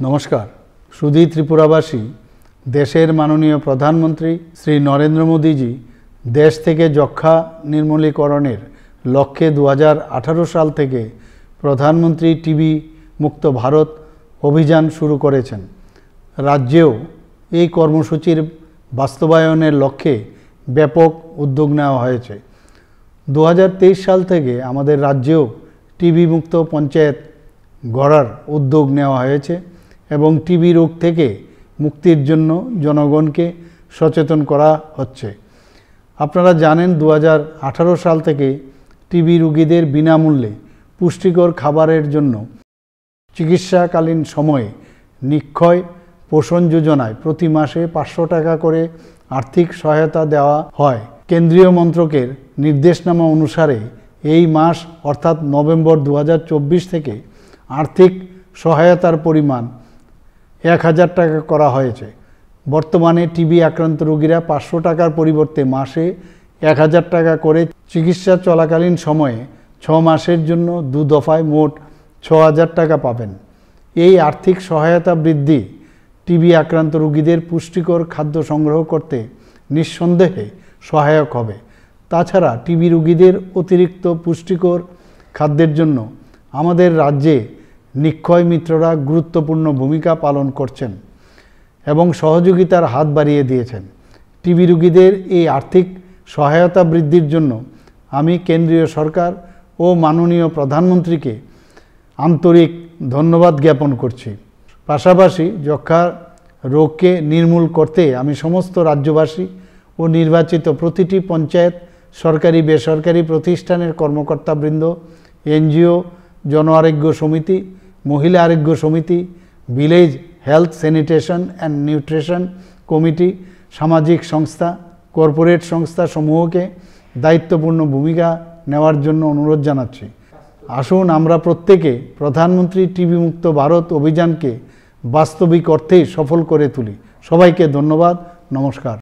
नमस्कार। सुधी त्रिपुराबासी देशेर माननीय प्रधानमंत्री श्री नरेंद्र मोदीजी देश थेके यक्षा निर्मूलीकरণের लक्ष्ये 2018 साल थेके प्रधानमंत्री टीबी मुक्त भारत अभियान शुरू करेছেন। राज्येও এই কর্মসূচির বাস্তবায়নের লক্ষ্যে ব্যাপক উদ্যোগ নেওয়া হয়েছে। 2023 साल থেকে আমাদের রাজ্যেও টিবি মুক্ত পঞ্চায়েত গড়ার উদ্যোগ নেওয়া হয়েছে এবং টিবি রোগ থেকে মুক্তির জন্য জনগণকে সচেতন করা হচ্ছে। আপনারা জানেন 2018 সাল থেকে টিবি রোগীদের বিনামূল্যে পুষ্টিকর খাবারের জন্য চিকিৎসাকালীন সময়ে নিক্ষয় পোষণ যোজনায় প্রতি মাসে 500 টাকা করে আর্থিক সহায়তা দেওয়া হয়। কেন্দ্রীয় মন্ত্রকের নির্দেশনামা অনুসারে এই মাস অর্থাৎ নভেম্বর 2024 থেকে আর্থিক সহায়তার পরিমাণ 1000 টাকা করা হয়েছে। বর্তমানে টিবি আক্রান্ত রোগীরা 500 টাকার পরিবর্তে মাসে 1000 টাকা করে চিকিৎসা চলাকালীন সময়ে 6 মাসের জন্য 2 দফায় মোট 6000 টাকা পাবেন। এই আর্থিক সহায়তা বৃদ্ধি টিবি আক্রান্ত রোগীদের পুষ্টিকর খাদ্য সংগ্রহ করতে নিঃসন্দেহে সহায়ক হবে। তাছাড়া টিবি রোগীদের অতিরিক্ত পুষ্টিকর খাদ্যের জন্য আমাদের রাজ্যে নিক্ষয় মিত্ররা গুরুত্বপূর্ণ ভূমিকা পালন করছেন এবং সহযোগিতার হাত বাড়িয়ে দিয়েছেন। টিবি রোগীদের এই আর্থিক সহায়তা বৃদ্ধির জন্য আমি কেন্দ্রীয় সরকার ও মাননীয় প্রধানমন্ত্রীকে আন্তরিক ধন্যবাদ জ্ঞাপন করছি। পাশাপাশি যক্ষা রোগকে নির্মূল করতে আমি সমস্ত রাজ্যবাসী ও নির্বাচিত প্রতিটি পঞ্চায়েত, সরকারি বেসরকারি প্রতিষ্ঠানের কর্মকর্তাবৃন্দ, এনজিও, জন আরোগ্য সমিতি, মহিলা আরোগ্য সমিতি, village health sanitation and nutrition committee, সামাজিক সংস্থা, কর্পোরেট সংস্থা সমূহকে দায়িত্বপূর্ণ ভূমিকা নেওয়ার জন্য অনুরোধ জানাচ্ছি। আসুন আমরা প্রত্যেকে প্রধানমন্ত্রী টিবি মুক্ত ভারত অভিযানকে বাস্তবিক অর্থেই সফল করে তুলি। সবাইকে ধন্যবাদ। নমস্কার।